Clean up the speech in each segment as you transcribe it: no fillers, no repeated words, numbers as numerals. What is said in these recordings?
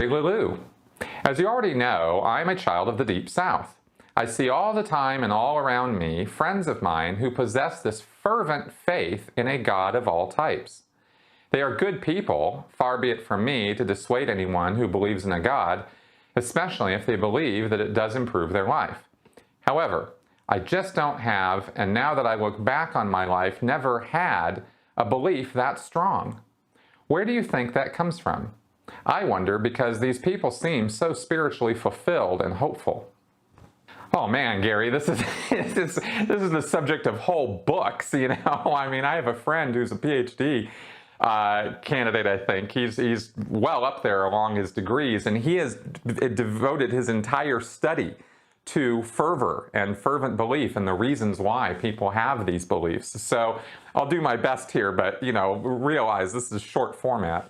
Mary Lulu. As you already know, I'm a child of the Deep South. I see all the time and all around me friends of mine who possess this fervent faith in a God of all types. They are good people, far be it from me to dissuade anyone who believes in a God, especially if they believe that it does improve their life. However, I just don't have, and now that I look back on my life, never had a belief that strong. Where do you think that comes from? I wonder because these people seem so spiritually fulfilled and hopeful. Oh man, Gary, this is this is the subject of whole books, you know. I mean, I have a friend who's a PhD candidate, I think. He's well up there along his degrees, and he has devoted his entire study to fervor and fervent belief and the reasons why people have these beliefs. So I'll do my best here, but, you know, realize this is short format.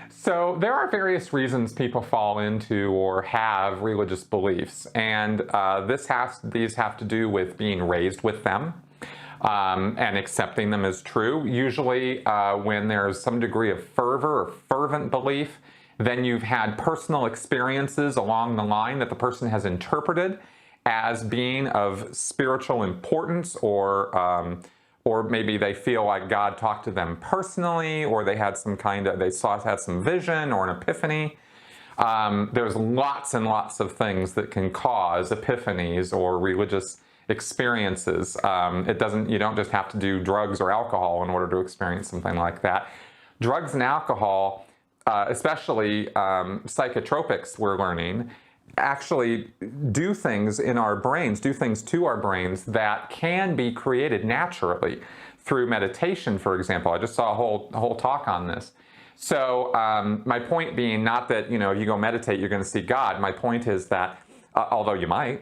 So there are various reasons people fall into or have religious beliefs, and these have to do with being raised with them and accepting them as true. Usually when there's some degree of fervor or fervent belief, then you've had personal experiences along the line that the person has interpreted as being of spiritual importance, or maybe they feel like God talked to them personally, or they had had some vision or an epiphany. There's lots and lots of things that can cause epiphanies or religious experiences. You don't just have to do drugs or alcohol in order to experience something like that. Drugs and alcohol, especially psychotropics, we're learning, actually do things in our brains, do things to our brains that can be created naturally through meditation, for example. I just saw a whole talk on this. So my point being, not that, you know, you go meditate, you're going to see God. My point is that, although you might,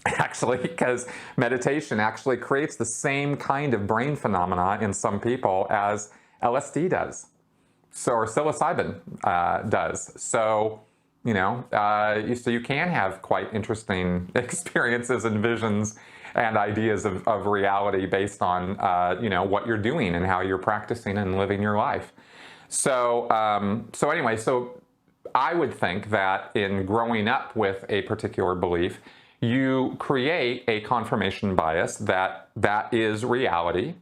actually, because meditation actually creates the same kind of brain phenomena in some people as LSD does. Or psilocybin does. So, you know, so you can have quite interesting experiences and visions and ideas of reality based on, you know, what you're doing and how you're practicing and living your life. So, anyway, I would think that in growing up with a particular belief, you create a confirmation bias that is reality.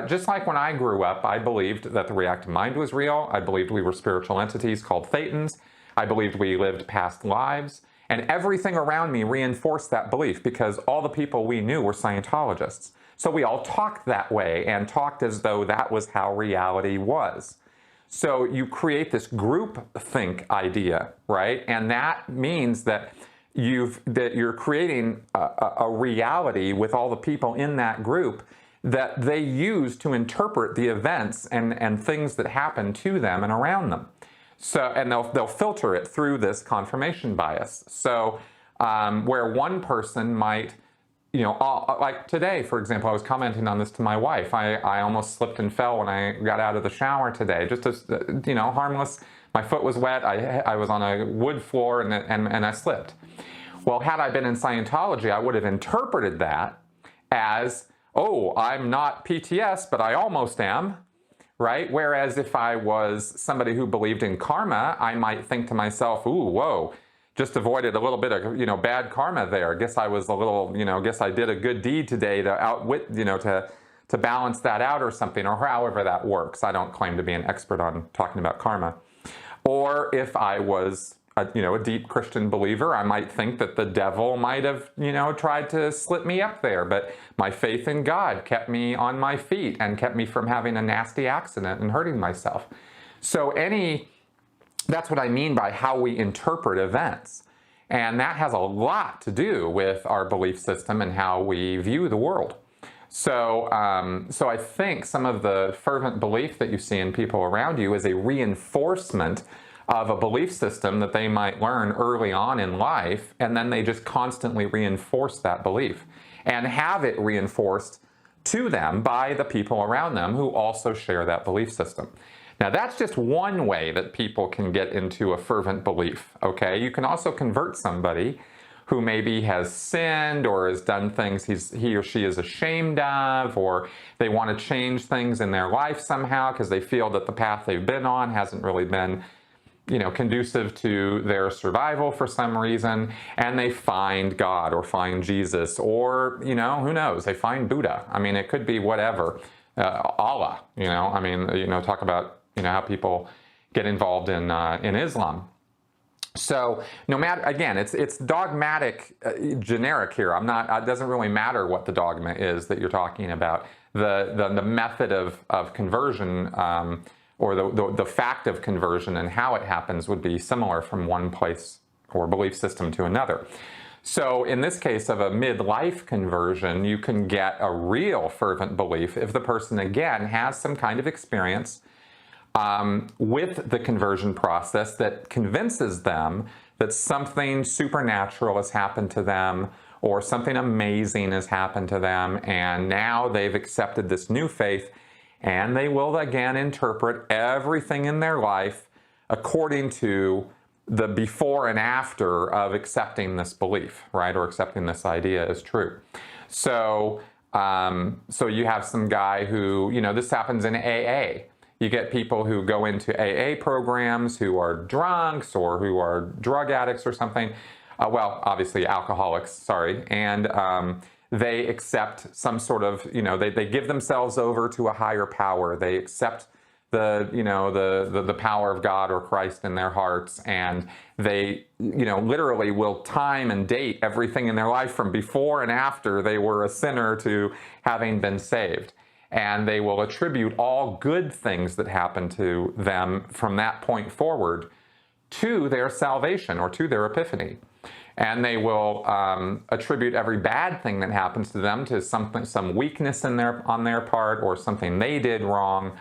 Just like when I grew up, I believed that the reactive mind was real. I believed we were spiritual entities called thetans. I believed we lived past lives. And everything around me reinforced that belief because all the people we knew were Scientologists. So we all talked that way and talked as though that was how reality was. So you create this groupthink idea, right? And that means that you're creating a reality with all the people in that group that they use to interpret the events and things that happen to them and around them. So, and they'll filter it through this confirmation bias. So where one person might, you know, like today, for example, I was commenting on this to my wife. I almost slipped and fell when I got out of the shower today. Just a, you know, harmless. My foot was wet. I was on a wood floor and I slipped. Well, had I been in Scientology, I would have interpreted that as, oh, I'm not PTS, but I almost am, right? Whereas if I was somebody who believed in karma, I might think to myself, ooh, whoa, just avoided a little bit of, you know, bad karma there. Guess I was a little, you know, guess I did a good deed today to outwit, you know, to balance that out or something, or however that works. I don't claim to be an expert on talking about karma. Or if I was a deep Christian believer, I might think that the devil might have, you know, tried to slip me up there, but my faith in God kept me on my feet and kept me from having a nasty accident and hurting myself. So that's what I mean by how we interpret events. And that has a lot to do with our belief system and how we view the world. So I think some of the fervent belief that you see in people around you is a reinforcement of a belief system that they might learn early on in life, and then they just constantly reinforce that belief and have it reinforced to them by the people around them who also share that belief system. Now, that's just one way that people can get into a fervent belief, okay? You can also convert somebody who maybe has sinned or has done things he or she is ashamed of, or they want to change things in their life somehow because they feel that the path they've been on hasn't really been conducive to their survival for some reason, and they find God or find Jesus, or, who knows, they find Buddha. I mean, it could be whatever, Allah, talk about, how people get involved in Islam. So no matter, again, it's dogmatic, generic here. It doesn't really matter what the dogma is that you're talking about. The method of conversion, or the fact of conversion and how it happens would be similar from one place or belief system to another. So in this case of a midlife conversion, you can get a real fervent belief if the person, again, has some kind of experience with the conversion process that convinces them that something supernatural has happened to them, or something amazing has happened to them, and now they've accepted this new faith, and they will again interpret everything in their life according to the before and after of accepting this belief, right, or accepting this idea as true. So, so you have some guy who, this happens in AA. You get people who go into AA programs who are drunks or who are drug addicts or something. Well, obviously alcoholics, sorry. And they accept some sort of, they give themselves over to a higher power. They accept the power of God or Christ in their hearts, and they, literally will time and date everything in their life from before and after they were a sinner to having been saved. And they will attribute all good things that happen to them from that point forward to their salvation or to their epiphany. And they will attribute every bad thing that happens to them to some weakness on their part, or something they did wrong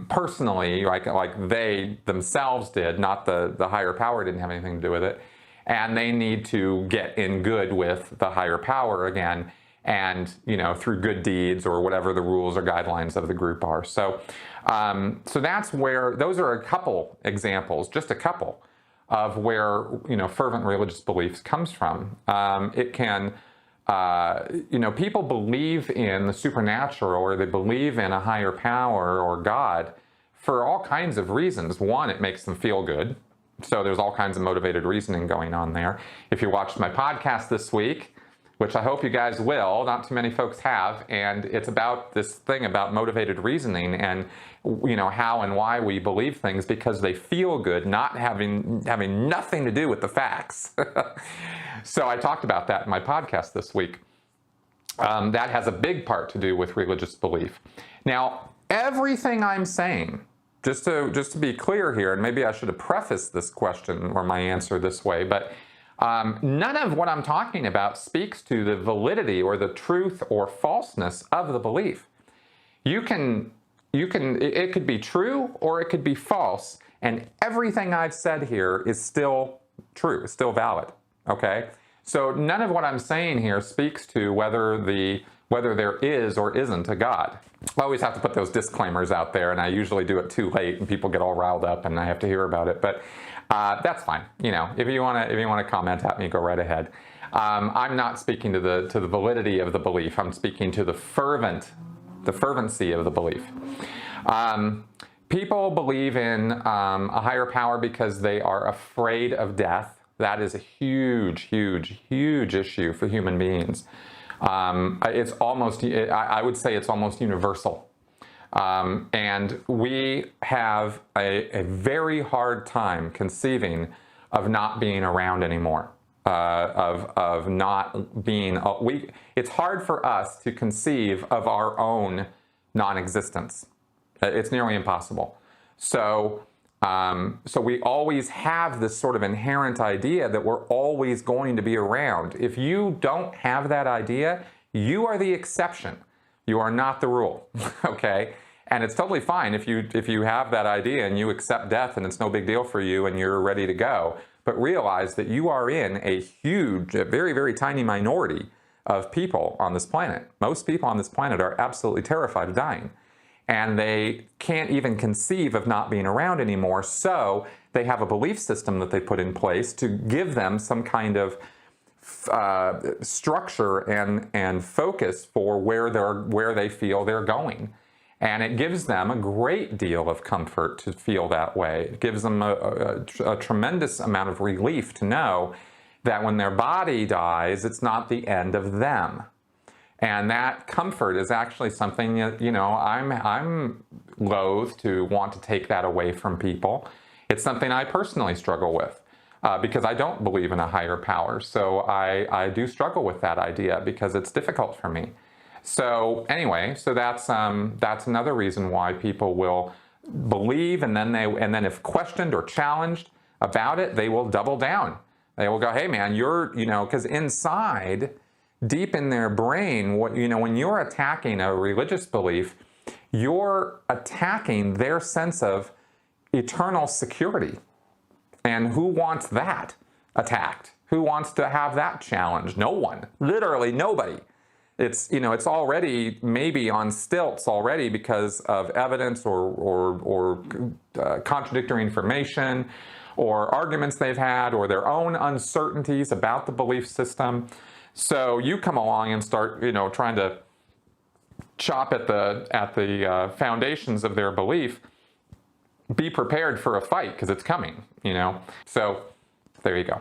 personally, like they themselves did, not the higher power didn't have anything to do with it. And they need to get in good with the higher power again, and through good deeds or whatever the rules or guidelines of the group are. So so that's where, those are a couple examples, just a couple, of where fervent religious beliefs comes from. It can people believe in the supernatural, or they believe in a higher power or God for all kinds of reasons. One, it makes them feel good. So there's all kinds of motivated reasoning going on there. If you watched my podcast this week, which I hope you guys will, not too many folks have, and it's about this thing about motivated reasoning and how and why we believe things, because they feel good, not having nothing to do with the facts. So I talked about that in my podcast this week. That has a big part to do with religious belief. Now, everything I'm saying, just to be clear here, and maybe I should have prefaced this question or my answer this way, but none of what I'm talking about speaks to the validity or the truth or falseness of the belief. It could be true or it could be false, and everything I've said here is still true, still valid, okay? So none of what I'm saying here speaks to whether there is or isn't a God. I always have to put those disclaimers out there, and I usually do it too late, and people get all riled up, and I have to hear about it. But that's fine. If you want to comment at me, go right ahead. I'm not speaking to the validity of the belief. I'm speaking to the fervency of the belief. People believe in a higher power because they are afraid of death. That is a huge, huge, huge issue for human beings. It's almost, I would say it's almost universal. And we have a very hard time conceiving of not being around anymore, of not being, it's hard for us to conceive of our own non-existence. It's nearly impossible. So we always have this sort of inherent idea that we're always going to be around. If you don't have that idea, you are the exception. You are not the rule, okay? And it's totally fine if you have that idea and you accept death and it's no big deal for you and you're ready to go. But realize that you are in a huge, very, very tiny minority of people on this planet. Most people on this planet are absolutely terrified of dying. And they can't even conceive of not being around anymore. So they have a belief system that they put in place to give them some kind of structure and focus for where they feel they're going. And it gives them a great deal of comfort to feel that way. It gives them a tremendous amount of relief to know that when their body dies, it's not the end of them. And that comfort is actually something that, you know, I'm loath to want to take that away from people. It's something I personally struggle with because I don't believe in a higher power. So I do struggle with that idea because it's difficult for me. So anyway, so that's another reason why people will believe, and then if questioned or challenged about it, they will double down. They will go, hey man, you know, because inside, deep in their brain, you know, when you're attacking a religious belief, you're attacking their sense of eternal security. And who wants that attacked? Who wants to have that challenged? No one. Literally nobody. It's, you know, it's already maybe on stilts already because of evidence or contradictory information or arguments they've had or their own uncertainties about the belief system. So you come along and start, you know, trying to chop at the foundations of their belief. Be prepared for a fight because it's coming, you know. So there you go.